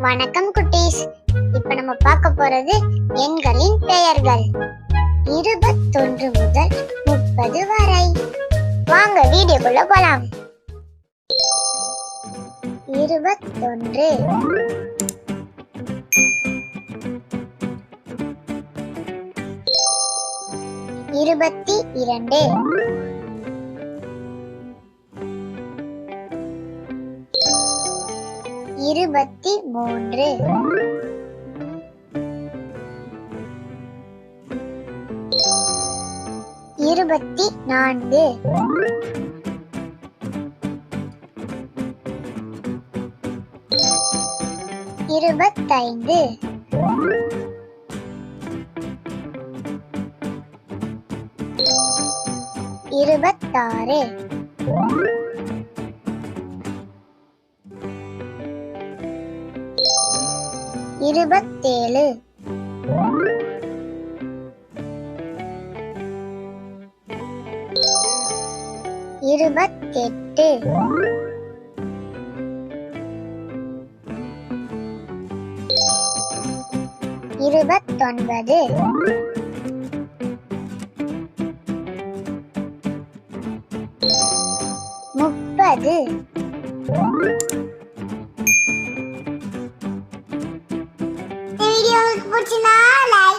வணக்கம் குட்டீஸ். இப்ப நம்ம பார்க்க போறது எண்களின் பெயர்கள் 21 முதல் 30 வரை. வாங்க வீடியோக்குள்ள போலாம். 21 22 23 24 25 26 27 28 29 30 வீடியோ பிடிச்சினா லைக்